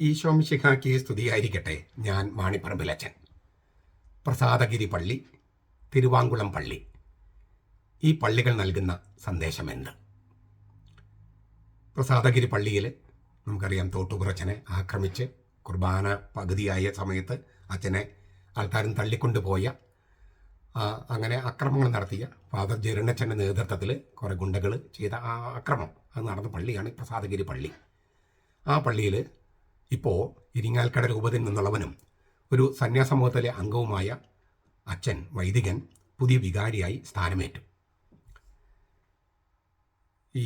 ഈശോ മിശിഹായ്ക്ക് സ്തുതിയായിരിക്കട്ടെ. ഞാൻ മാണിപ്പറമ്പിലച്ചൻ. പ്രസാദഗിരി പള്ളി, തിരുവാങ്കുളം പള്ളി, ഈ പള്ളികൾ നൽകുന്ന സന്ദേശമെന്ത്? പ്രസാദഗിരി പള്ളിയിൽ നമുക്കറിയാം, തോട്ടുപുറച്ചനെ ആക്രമിച്ച് കുർബാന പകുതിയായ സമയത്ത് അച്ഛനെ ആൾക്കാരും തള്ളിക്കൊണ്ടുപോയ, അങ്ങനെ അക്രമങ്ങൾ നടത്തിയ ഫാദർ ജെറിനച്ചൻ്റെ നേതൃത്വത്തിൽ കുറേ ഗുണ്ടകൾ ചെയ്ത ആ അക്രമം അത് നടന്ന പള്ളിയാണ് പ്രസാദഗിരി പള്ളി. ആ പള്ളിയിൽ ഇപ്പോൾ ഇരിങ്ങാൽക്കട രൂപതയിൽ നിന്നുള്ളവനും ഒരു സന്യാസമൂഹത്തിലെ അംഗവുമായ അച്ഛൻ വൈദികൻ പുതിയ വികാരിയായി സ്ഥാനമേറ്റു. ഈ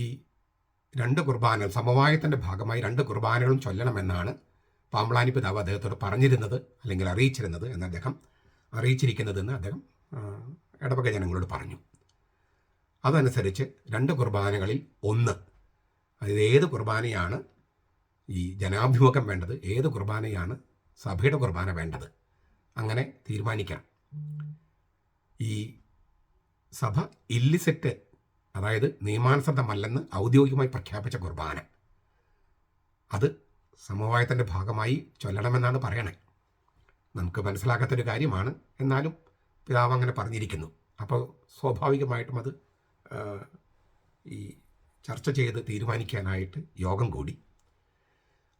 രണ്ട് കുർബാന സമവായത്തിൻ്റെ ഭാഗമായി 2 കുർബാനകളും ചൊല്ലണമെന്നാണ് പാമ്പളാനി പിതാവ് അദ്ദേഹത്തോട് പറഞ്ഞിരുന്നത്, അല്ലെങ്കിൽ അറിയിച്ചിരുന്നത് എന്ന് അദ്ദേഹം അറിയിച്ചിരിക്കുന്നതെന്ന് അദ്ദേഹം ഇടവക ജനങ്ങളോട് പറഞ്ഞു. അതനുസരിച്ച് 2 കുർബാനകളിൽ ഒന്ന്, അതായത് ഏത് കുർബാനയാണ് ഈ ജനാഭിമുഖം വേണ്ടത്, ഏത് കുർബാനയാണ് സഭയുടെ കുർബാന വേണ്ടത്, അങ്ങനെ തീരുമാനിക്കണം. ഈ സഭ ഇല്ലിസിറ്റ്, അതായത് നിയമാനുസൃതമല്ലെന്ന് ഔദ്യോഗികമായി പ്രഖ്യാപിച്ച കുർബാന, അത് സമവായത്തിൻ്റെ ഭാഗമായി ചൊല്ലണമെന്നാണ് പറയണേ. നമുക്ക് മനസ്സിലാക്കാത്തൊരു കാര്യമാണ്, എന്നാലും പിതാവ് അങ്ങനെ പറഞ്ഞിരിക്കുന്നു. അപ്പോൾ സ്വാഭാവികമായിട്ടും അത് ഈ ചർച്ച ചെയ്ത് തീരുമാനിക്കാനായിട്ട് യോഗം കൂടി.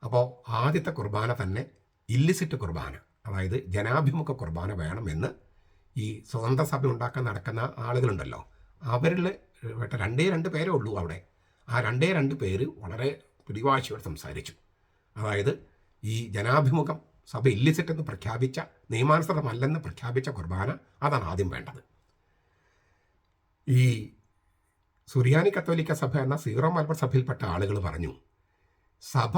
അപ്പോൾ ആദ്യത്തെ കുർബാന തന്നെ ഇല്ലിസിറ്റ് കുർബാന, അതായത് ജനാഭിമുഖ കുർബാന വേണമെന്ന് ഈ സ്വതന്ത്ര സഭ ഉണ്ടാക്കാൻ നടക്കുന്ന ആളുകളുണ്ടല്ലോ, അവരിൽ 2 പേരേ ഉള്ളൂ അവിടെ. ആ 2 പേര് വളരെ പിടിവാശിയോടെ സംസാരിച്ചു. അതായത് ഈ ജനാഭിമുഖം സഭ ഇല്ലിസിറ്റ് എന്ന് പ്രഖ്യാപിച്ച, നിയമാനുസൃതമല്ലെന്ന് പ്രഖ്യാപിച്ച കുർബാന, അതാണ് ആദ്യം വേണ്ടത്. ഈ സുറിയാനി കത്തോലിക്ക സഭ എന്ന സീറോ മലബാർ സഭയിൽപ്പെട്ട ആളുകൾ പറഞ്ഞു, സഭ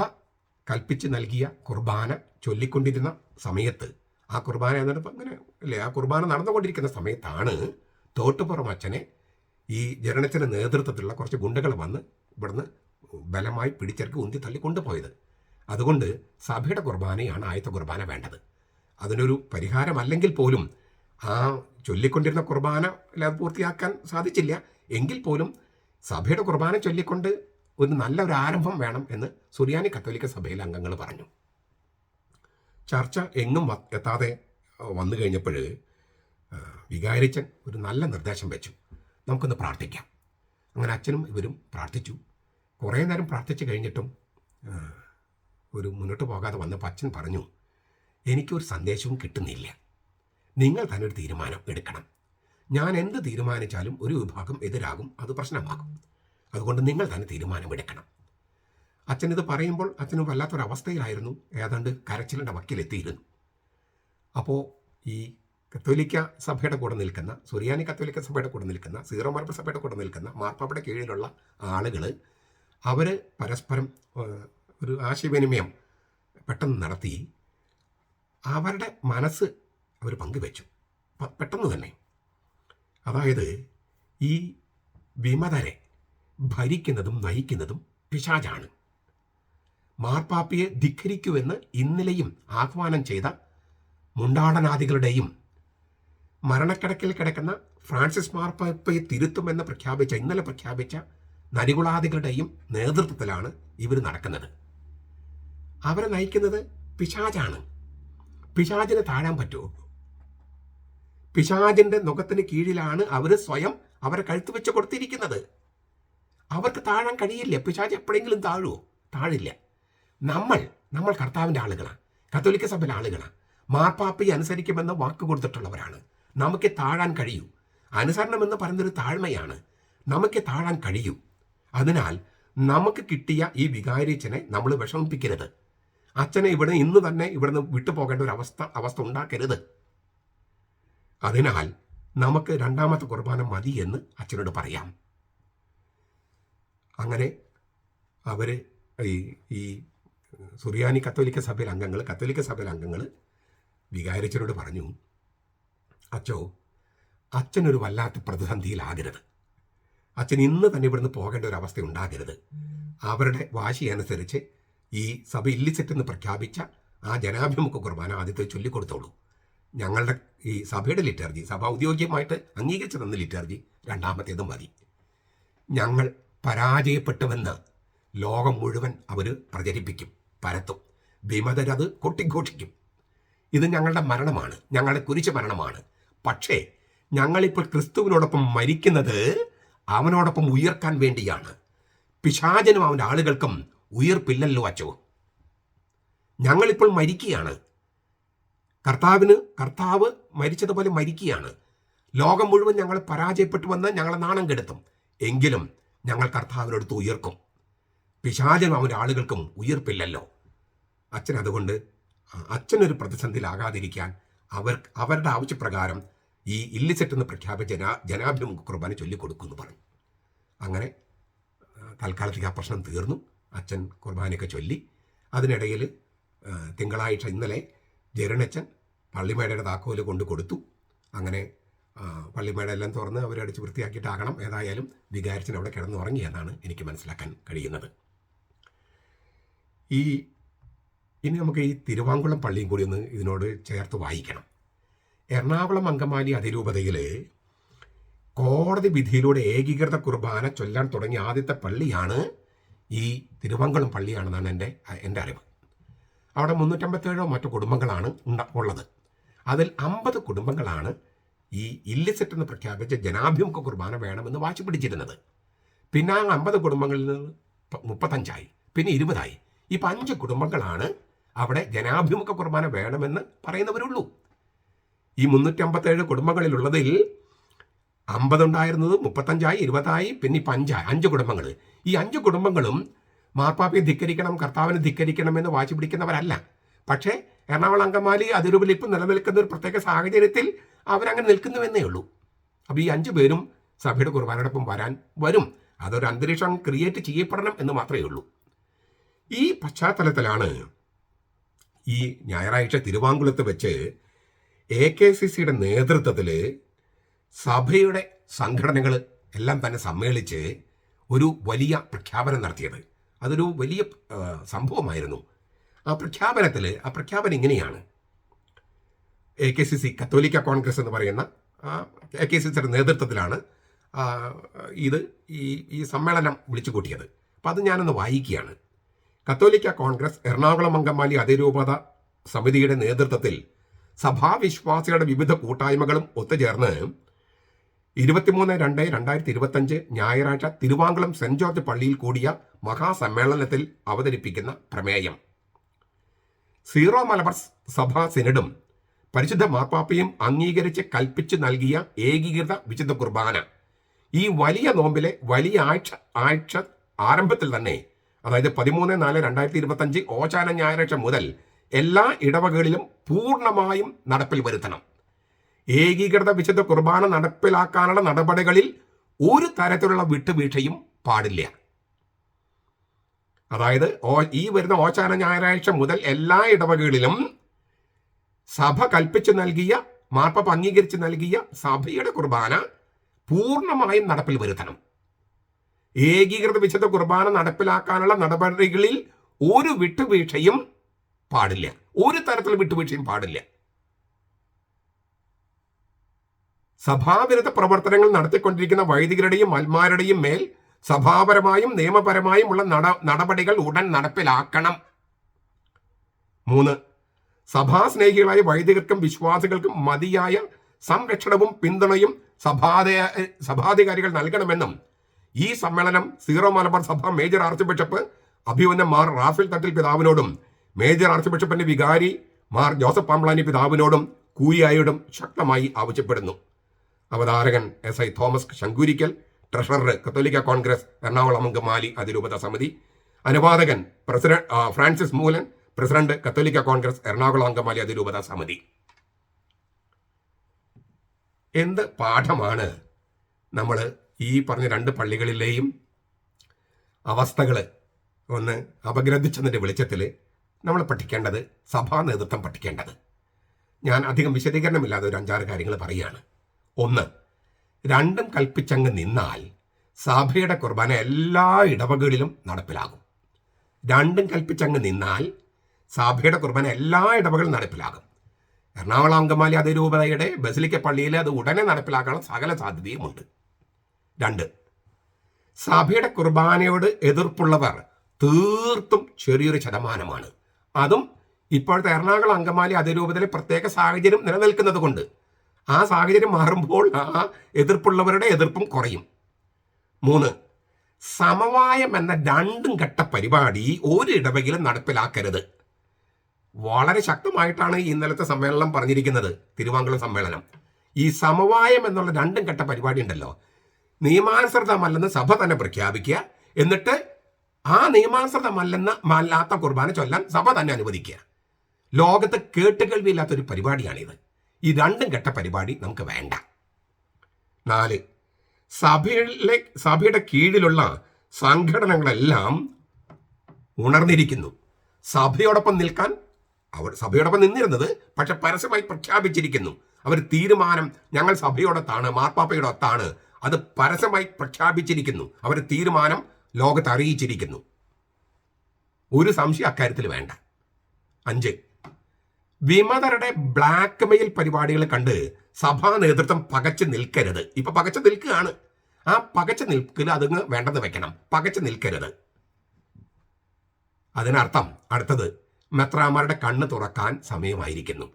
കൽപ്പിച്ച് നൽകിയ കുർബാന ചൊല്ലിക്കൊണ്ടിരുന്ന സമയത്ത്, ആ കുർബാന എന്നിട്ട് അങ്ങനെ അല്ലേ, ആ കുർബാന നടന്നുകൊണ്ടിരിക്കുന്ന സമയത്താണ് തോട്ടുപുറം അച്ഛനെ ഈ ജരണത്തിൻ്റെ നേതൃത്വത്തിലുള്ള കുറച്ച് ഗുണ്ടകൾ വന്ന് ഇവിടുന്ന് ബലമായി പിടിച്ചെടുക്ക് ഉന്തി തള്ളി കൊണ്ടുപോയത്. അതുകൊണ്ട് സഭയുടെ കുർബാനയാണ് ആദ്യത്തെ കുർബാന വേണ്ടത്. അതിനൊരു പരിഹാരമല്ലെങ്കിൽ പോലും ആ ചൊല്ലിക്കൊണ്ടിരുന്ന കുർബാന അത് പൂർത്തിയാക്കാൻ സാധിച്ചില്ല എങ്കിൽ പോലും സഭയുടെ കുർബാന ചൊല്ലിക്കൊണ്ട് ഒരു നല്ലൊരു ആരംഭം വേണം എന്ന് സുറിയാനി കത്തോലിക്ക സഭയിലെ അംഗങ്ങൾ പറഞ്ഞു. ചർച്ച എങ്ങും എത്താതെ വന്നു കഴിഞ്ഞപ്പോൾ വികാരിച്ചൻ ഒരു നല്ല നിർദ്ദേശം വെച്ചു, നമുക്കൊന്ന് പ്രാർത്ഥിക്കാം. അങ്ങനെ അച്ഛനും ഇവരും പ്രാർത്ഥിച്ചു. കുറേ നേരം പ്രാർത്ഥിച്ചു കഴിഞ്ഞിട്ടും ഒരു മുന്നോട്ട് പോകാതെ വന്നപ്പോൾ അച്ഛൻ പറഞ്ഞു, എനിക്കൊരു സന്ദേശവും കിട്ടുന്നില്ല, നിങ്ങൾ തന്നെ ഒരു തീരുമാനം എടുക്കണം. ഞാൻ എന്ത് തീരുമാനിച്ചാലും ഒരു വിഭാഗം എതിരാകും, അത് പ്രശ്നമാകും. അതുകൊണ്ട് നിങ്ങൾ തന്നെ തീരുമാനമെടുക്കണം. അച്ഛൻ ഇത് പറയുമ്പോൾ അച്ഛന് വല്ലാത്തൊരവസ്ഥയിലായിരുന്നു, ഏതാണ്ട് കരച്ചിലിൻ്റെ വക്കിലെത്തിയിരുന്നു. അപ്പോൾ ഈ കത്തോലിക്ക സഭയുടെ കൂടെ നിൽക്കുന്ന, സുറിയാനി കത്തോലിക്ക സഭയുടെ കൂടെ നിൽക്കുന്ന, സീറോ മലബാർ സഭയുടെ കൂടെ നിൽക്കുന്ന മാർപ്പാപ്പയുടെ കീഴിലുള്ള ആളുകൾ, അവർ പരസ്പരം ഒരു ആശയവിനിമയം പെട്ടെന്ന് നടത്തി അവരുടെ മനസ്സ് അവർ പങ്കുവെച്ചു പെട്ടെന്ന് തന്നെ. അതായത് ഈ വിമതരെ ഭരിക്കുന്നതും നയിക്കുന്നതും പിശാചാണ്. മാർപ്പാപ്പയെ ധിക്കരിക്കുമെന്ന് ഇന്നലെയും ആഹ്വാനം ചെയ്ത മുണ്ടാടനാദികളുടെയും മരണക്കിടക്കിൽ കിടക്കുന്ന ഫ്രാൻസിസ് മാർപ്പാപ്പയെ തിരുത്തുമെന്ന് ഇന്നലെ പ്രഖ്യാപിച്ച നരികുളാദികളുടെയും നേതൃത്വത്തിലാണ് ഇവർ നടക്കുന്നത്. അവരെ നയിക്കുന്നത് പിശാചാണ്. പിശാചിനെ താഴാൻ പറ്റുമോ? പിശാചിൻ്റെ നുഖത്തിന് കീഴിലാണ് അവർ സ്വയം അവരെ കഴുത്ത് വെച്ച് കൊടുത്തിരിക്കുന്നത്. അവർക്ക് താഴാൻ കഴിയില്ല. പിശാച് എപ്പോഴെങ്കിലും താഴുമോ? താഴില്ല. നമ്മൾ കർത്താവിൻ്റെ ആളുകളാണ്, കത്തോലിക്ക സഭയിലെ ആളുകളാണ്, മാർപ്പാപ്പയെ അനുസരിക്കുമെന്ന് വാക്ക് കൊടുത്തിട്ടുള്ളവരാണ്. നമുക്ക് താഴാൻ കഴിയൂ. അനുസരണം എന്ന് പറയുന്നൊരു താഴ്മയാണ്. നമുക്ക് താഴാൻ കഴിയൂ. അതിനാൽ നമുക്ക് കിട്ടിയ ഈ വികാരിച്ചനെ നമ്മൾ വിഷമിപ്പിക്കരുത്. അച്ഛനെ ഇന്ന് തന്നെ ഇവിടുന്ന് വിട്ടുപോകേണ്ട ഒരു അവസ്ഥ ഉണ്ടാക്കരുത്. അതിനാൽ നമുക്ക് 2ാമത്തെ കുർബാന മതി എന്ന് അച്ഛനോട് പറയാം. അങ്ങനെ അവർ ഈ സുറിയാനി കത്തോലിക്ക സഭയിലെ അംഗങ്ങൾ വികാരിച്ചനോട് പറഞ്ഞു, അച്ഛനൊരു വല്ലാത്ത പ്രതിസന്ധിയിലാകരുത്. അച്ഛൻ ഇന്ന് തന്നെ ഇവിടുന്ന് പോകേണ്ട ഒരു അവസ്ഥ ഉണ്ടാകരുത്. അവരുടെ വാശി അനുസരിച്ച് ഈ സഭ ഇല്ലിസിറ്റ് എന്ന് പ്രഖ്യാപിച്ച ആ ജനാഭിമുഖ കുർബാന ആദ്യത്തെ ചൊല്ലിക്കൊടുത്തോളൂ. ഞങ്ങളുടെ ഈ സഭയുടെ ലിറ്റർജി, സഭ ഔദ്യോഗികമായിട്ട് അംഗീകരിച്ചു തന്ന ലിറ്റർജി 2ാമത്തേതും മതി. ഞങ്ങൾ പരാജയപ്പെട്ടുവെന്ന് ലോകം മുഴുവൻ അവർ പ്രചരിപ്പിക്കും, പരത്തും. വിമതരത് കൊട്ടിഘോഷിക്കും. ഇത് ഞങ്ങളുടെ മരണമാണ്, ഞങ്ങളുടെ കുരിശ് മരണമാണ്. പക്ഷേ ഞങ്ങളിപ്പോൾ ക്രിസ്തുവിനോടൊപ്പം മരിക്കുന്നത് അവനോടൊപ്പം ഉയർക്കാൻ വേണ്ടിയാണ്. പിശാചനും അവൻ്റെ ആളുകൾക്കും ഉയർപ്പില്ലല്ലോ അച്ചോ. ഞങ്ങളിപ്പോൾ മരിക്കുകയാണ്. കർത്താവ് മരിച്ചതുപോലെ മരിക്കുകയാണ്. ലോകം മുഴുവൻ ഞങ്ങൾ പരാജയപ്പെട്ടു വന്ന് ഞങ്ങളെ നാണം കെടുത്തും. എങ്കിലും ഞങ്ങൾ കർത്താവിനടുത്ത് ഉയർക്കും. പിശാചനും അവൻ്റെ ആളുകൾക്കും ഉയർപ്പില്ലല്ലോ. അച്ഛൻ അതുകൊണ്ട് അച്ഛനൊരു പ്രതിസന്ധിയിലാകാതിരിക്കാൻ അവരുടെ ആവശ്യപ്രകാരം ഈ ഇല്ലിസെറ്റ് എന്ന് പ്രഖ്യാപിച്ച ജനാഭിമുഖ കുർബാന ചൊല്ലിക്കൊടുക്കുമെന്ന് പറഞ്ഞു. അങ്ങനെ തൽക്കാലത്തേക്ക് ആ പ്രശ്നം തീർന്നു. അച്ഛൻ കുർബാനയൊക്കെ ചൊല്ലി. അതിനിടയിൽ തിങ്കളാഴ്ച ഇന്നലെ ജെറിനച്ഛൻ പള്ളിമേടയുടെ താക്കോല് കൊണ്ട് കൊടുത്തു. അങ്ങനെ പള്ളിമേട എല്ലാം തുറന്ന് അവരടിച്ച് വൃത്തിയാക്കിയിട്ടാകണം. ഏതായാലും വികാരിച്ചൻ അവിടെ കിടന്നുറങ്ങി എന്നാണ് എനിക്ക് മനസ്സിലാക്കാൻ കഴിയുന്നത്. ഇനി നമുക്ക് ഈ തിരുവാങ്കുളം പള്ളിയും കൂടി ഒന്ന് ഇതിനോട് ചേർത്ത് വായിക്കണം. എറണാകുളം അങ്കമാലി അതിരൂപതയിൽ കോടതി വിധിയിലൂടെ ഏകീകൃത കുർബാന ചൊല്ലാൻ തുടങ്ങിയ ആദ്യത്തെ പള്ളിയാണ് ഈ തിരുവാങ്കുളം പള്ളിയാണെന്നാണ് എൻ്റെ അറിവ്. അവിടെ 357 മറ്റു കുടുംബങ്ങളാണ് ഉള്ളത്. അതിൽ 50 കുടുംബങ്ങളാണ് ഈ ഇല്ലിസെറ്റ് എന്ന് പ്രഖ്യാപിച്ച ജനാഭിമുഖ കുർബാന വേണമെന്ന് വാശി പിടിച്ചിരുന്നത്. പിന്നെ ആ 50 കുടുംബങ്ങളിൽ നിന്ന് 35 പിന്നെ 20. ഇപ്പം 5 കുടുംബങ്ങളാണ് അവിടെ ജനാഭിമുഖ കുർബാന വേണമെന്ന് പറയുന്നവരുള്ളൂ. ഈ 357 കുടുംബങ്ങളിലുള്ളതിൽ 50 ഉണ്ടായിരുന്നത് 35, 20, പിന്നെ ഇപ്പം 5 കുടുംബങ്ങൾ. ഈ 5 കുടുംബങ്ങളും മാർപ്പാപ്പയെ ധിക്കരിക്കണം, കർത്താവിനെ ധിക്കരിക്കണമെന്ന് വാശി പിടിക്കുന്നവരല്ല. പക്ഷേ എറണാകുളം അങ്കമാലി അതിരൂപതയിൽ ഇപ്പം നിലനിൽക്കുന്ന ഒരു പ്രത്യേക സാഹചര്യത്തിൽ അവരങ്ങനെ നിൽക്കുന്നുവെന്നേ ഉള്ളൂ. അപ്പോൾ ഈ 5 പേരും സഭയുടെ കുർബാനയോടൊപ്പം വരും. അതൊരു അന്തരീക്ഷം ക്രിയേറ്റ് ചെയ്യപ്പെടണം എന്ന് മാത്രമേ ഉള്ളൂ. ഈ പശ്ചാത്തലത്തിലാണ് ഈ ഞായറാഴ്ച തിരുവാങ്കുളത്ത് വെച്ച് AKCCയുടെ നേതൃത്വത്തിൽ സഭയുടെ സംഘടനകൾ എല്ലാം തന്നെ സമ്മേളിച്ച് ഒരു വലിയ പ്രഖ്യാപനം നടത്തിയത്. അതൊരു വലിയ സംഭവമായിരുന്നു. ആ പ്രഖ്യാപനം ഇങ്ങനെയാണ്. AKCC കത്തോലിക്ക കോൺഗ്രസ് എന്ന് പറയുന്ന AKCCയുടെ നേതൃത്വത്തിലാണ് ഈ സമ്മേളനം വിളിച്ചു കൂട്ടിയത്. അപ്പം അത് ഞാനൊന്ന് വായിക്കുകയാണ്. കത്തോലിക്ക കോൺഗ്രസ് എറണാകുളം അങ്കമാലി അതിരൂപത സമിതിയുടെ നേതൃത്വത്തിൽ സഭാവിശ്വാസികളുടെ വിവിധ കൂട്ടായ്മകളും ഒത്തുചേർന്ന് 23/2/2025 ഞായറാഴ്ച തിരുവാങ്കുളം സെന്റ് ജോർജ് പള്ളിയിൽ കൂടിയ മഹാസമ്മേളനത്തിൽ അവതരിപ്പിക്കുന്ന പ്രമേയം സീറോ മലബാർ സഭാ സിനഡും പരിശുദ്ധ മാർപ്പാപ്പയും അംഗീകരിച്ച് കൽപ്പിച്ചു നൽകിയ ഏകീകൃത വിശുദ്ധ കുർബാന ഈ വലിയ നോമ്പിലെ വലിയ ആഴ്ച ആരംഭത്തിൽ തന്നെ, അതായത് 13/4/2025 ഓശാന ഞായറാഴ്ച മുതൽ എല്ലാ ഇടവകളിലും പൂർണ്ണമായും നടപ്പിൽ വരുത്തണം. ഏകീകൃത വിശുദ്ധ കുർബാന നടപ്പിലാക്കാനുള്ള നടപടികളിൽ ഒരു തരത്തിലുള്ള വിട്ടുവീഴ്ചയും പാടില്ല. അതായത് ഈ വരുന്ന ഓശാന ഞായറാഴ്ച മുതൽ എല്ലാ ഇടവകളിലും സഭ കൽപ്പിച്ചു നൽകിയ, മാർപ്പാപ്പ അംഗീകരിച്ച് നൽകിയ സഭയുടെ കുർബാന പൂർണ്ണമായും നടപ്പിൽ വരുത്തണം. ഏകീകൃത വിശുദ്ധ കുർബാന നടപ്പിലാക്കാനുള്ള നടപടികളിൽ ഒരു വിട്ടുവീഴ്ചയും പാടില്ല. ഒരു തരത്തിലുള്ള വിട്ടുവീഴ്ചയും പാടില്ല. സഭാവിരുദ്ധ പ്രവർത്തനങ്ങൾ നടത്തിക്കൊണ്ടിരിക്കുന്ന വൈദികരുടെയും മൽമാരുടെയും മേൽ സഭാപരമായും നിയമപരമായും ഉള്ള നടപടികൾ ഉടൻ നടപ്പിലാക്കണം. 3. സഭാസ്നേഹികളായ വൈദികർക്കും വിശ്വാസികൾക്കും മതിയായ സംരക്ഷണവും പിന്തുണയും സഭാധികാരികൾ നൽകണമെന്നും ഈ സമ്മേളനം സീറോ മലബാർ സഭ മേജർ ആർച്ച് ബിഷപ്പ് അഭിവന്ദൻ മാർ റാഫേൽ തട്ടിൽ പിതാവിനോടും മേജർ ആർച്ച് ബിഷപ്പിന്റെ വികാരി മാർ ജോസഫ് പാംപ്ലാനി പിതാവിനോടും കൂയായോടും ശക്തമായി ആവശ്യപ്പെടുന്നു. അവതാരകൻ SI തോമസ് ശങ്കൂരിക്കൽ, ട്രഷറർ കത്തോലിക്ക കോൺഗ്രസ് എറണാകുളം അങ്കമാലി അതിരൂപത സമിതി, അനുവാദകൻ ഫ്രാൻസിസ് മൂലൻ, പ്രസിഡന്റ് കത്തോലിക്ക കോൺഗ്രസ് എറണാകുളം അങ്കമാലി അതിരൂപത സമിതി. എന്ത് പാഠമാണ് നമ്മൾ ഈ പറഞ്ഞ 2 പള്ളികളിലെയും അവസ്ഥകൾ ഒന്ന് അപഗ്രഥിച്ചതിൻ്റെ വെളിച്ചത്തിൽ നമ്മൾ പഠിക്കേണ്ടത്, സഭാ നേതൃത്വം പഠിക്കേണ്ടത്? ഞാൻ അധികം വിശദീകരണമില്ലാതെ ഒരു 5-6 കാര്യങ്ങൾ പറയുകയാണ്. 1, രണ്ടും കൽപ്പിച്ചങ്ങ് നിന്നാൽ സഭയുടെ കുർബാന എല്ലാ ഇടവകളിലും നടപ്പിലാകും. രണ്ടും കൽപ്പിച്ചങ്ങ് നിന്നാൽ സഭയുടെ കുർബാന എല്ലാ ഇടവകളിലും നടപ്പിലാകും. എറണാകുളം അങ്കമാലി അതിരൂപതയുടെ ബസിലിക്ക പള്ളിയിൽ അത് ഉടനെ നടപ്പിലാക്കാനുള്ള സകല സാധ്യതയുമുണ്ട്. 2, സഭയുടെ കുർബാനയോട് എതിർപ്പുള്ളവർ തീർത്തും ചെറിയൊരു ശതമാനമാണ്. അതും ഇപ്പോഴത്തെ എറണാകുളം അങ്കമാലി അതിരൂപതയിലെ പ്രത്യേക സാഹചര്യം നിലനിൽക്കുന്നത് കൊണ്ട് ആ സാഹചര്യം മാറുമ്പോൾ ആ എതിർപ്പുള്ളവരുടെ എതിർപ്പും കുറയും. 3, സമവായം എന്ന രണ്ടും ഘട്ട പരിപാടി ഒരു ഇടവകയിലും നടപ്പിലാക്കരുത്. വളരെ ശക്തമായിട്ടാണ് ഇന്നലത്തെ സമ്മേളനം പറഞ്ഞിരിക്കുന്നത്, തിരുവാങ്കുളം സമ്മേളനം. ഈ സമവായം എന്നുള്ള രണ്ടും ഘട്ട പരിപാടി ഉണ്ടല്ലോ, നിയമാനുസൃതമല്ലെന്ന് സഭ തന്നെ പ്രഖ്യാപിക്കുക, എന്നിട്ട് ആ നിയമാനുസൃതമല്ലാത്ത കുർബാന ചൊല്ലാൻ സഭ തന്നെ അനുവദിക്കുക. ലോകത്ത് കേട്ടുകേൾവിയില്ലാത്തൊരു പരിപാടിയാണിത്. ഈ രണ്ടും ഘട്ട പരിപാടി നമുക്ക് വേണ്ട. 4, സഭയുടെ കീഴിലുള്ള സംഘടനകളെല്ലാം ഉണർന്നിരിക്കുന്നു. സഭയോടൊപ്പം നിൽക്കാൻ അവർ സഭയോടൊപ്പം നിന്നിരുന്നത്, പക്ഷെ പരസ്യമായി പ്രഖ്യാപിച്ചിരിക്കുന്നു. അവർ തീരുമാനം ഞങ്ങൾ സഭയോടൊത്താണ്, മാർപ്പാപ്പയോടൊത്താണ്, അത് പരസ്യമായി പ്രഖ്യാപിച്ചിരിക്കുന്നു. അവർ തീരുമാനം ലോകത്ത് അറിയിച്ചിരിക്കുന്നു. ഒരു സംശയം അക്കാര്യത്തിൽ വേണ്ട. 5, വിമതരുടെ ബ്ലാക്ക് മെയിൽ പരിപാടികൾ കണ്ട് സഭാ നേതൃത്വം പകച്ചു നിൽക്കരുത്. ഇപ്പൊ പകച്ചു നിൽക്കുകയാണ്. ആ പകച്ചു നിൽക്കൽ അതങ്ങ് വേണ്ടെന്ന് വെക്കണം. പകച്ചു നിൽക്കരുത്. അതിനർത്ഥം അടുത്തത് മെത്രാന്മാരുടെ കണ്ണ് തുറക്കാൻ സമയമായിരിക്കുന്നു.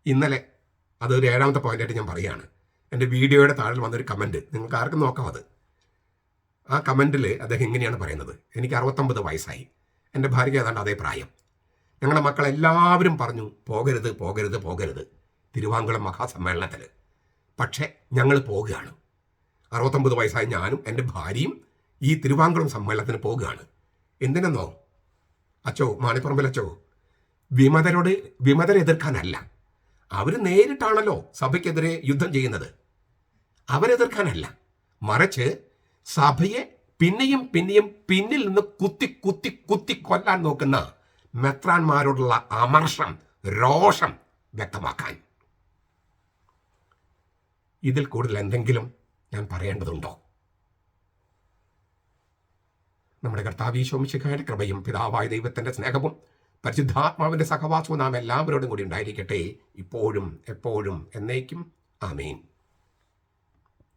ഇന്നലെ അതൊരു 7ാമത്തെ പോയിന്റായിട്ട് ഞാൻ പറയുകയാണ്. എൻ്റെ വീഡിയോയുടെ താഴെ വന്നൊരു കമൻറ്റ്, നിങ്ങൾക്ക് ആർക്കും നോക്കാം അത്. ആ കമൻറ്റിൽ അദ്ദേഹം ഇങ്ങനെയാണ് പറയുന്നത്: എനിക്ക് 69 വയസ്സായി, എൻ്റെ ഭാര്യയ്ക്ക് ഏതാണ്ട് അതേ പ്രായം. ഞങ്ങളുടെ മക്കളെല്ലാവരും പറഞ്ഞു പോകരുത് പോകരുത് പോകരുത് തിരുവാങ്കുളം മഹാസമ്മേളനത്തിൽ. പക്ഷേ ഞങ്ങൾ പോകുകയാണ്. 69 വയസ്സായ ഞാനും എൻ്റെ ഭാര്യയും ഈ തിരുവാങ്കുളം സമ്മേളനത്തിന് പോകുകയാണ്. എന്തിനെന്നോ അച്ചോ, മാണിപ്പറമ്പിൽ അച്ചോ, വിമതരെ എതിർക്കാനല്ല. അവർ നേരിട്ടാണല്ലോ സഭയ്ക്കെതിരെ യുദ്ധം ചെയ്യുന്നത്. അവരെതിർക്കാനല്ല, മറിച്ച് സഭയെ പിന്നെയും പിന്നെയും പിന്നിൽ നിന്ന് കുത്തി കുത്തി കുത്തി കൊല്ലാൻ നോക്കുന്ന മെത്രാന്മാരോടുള്ള അമർഷം, രോഷം വ്യക്തമാക്കാൻ. ഇതിൽ കൂടുതൽ എന്തെങ്കിലും ഞാൻ പറയേണ്ടതുണ്ടോ? നമ്മുടെ കർത്താവ് ഈശോ മിശിഹായുടെ കൃപയും പിതാവായ ദൈവത്തിൻ്റെ സ്നേഹവും പരിശുദ്ധാത്മാവിൻ്റെ സഹവാസവും നാം എല്ലാവരോടും കൂടി ഉണ്ടായിരിക്കട്ടെ, ഇപ്പോഴും എപ്പോഴും എന്നേക്കും. ആമേൻ.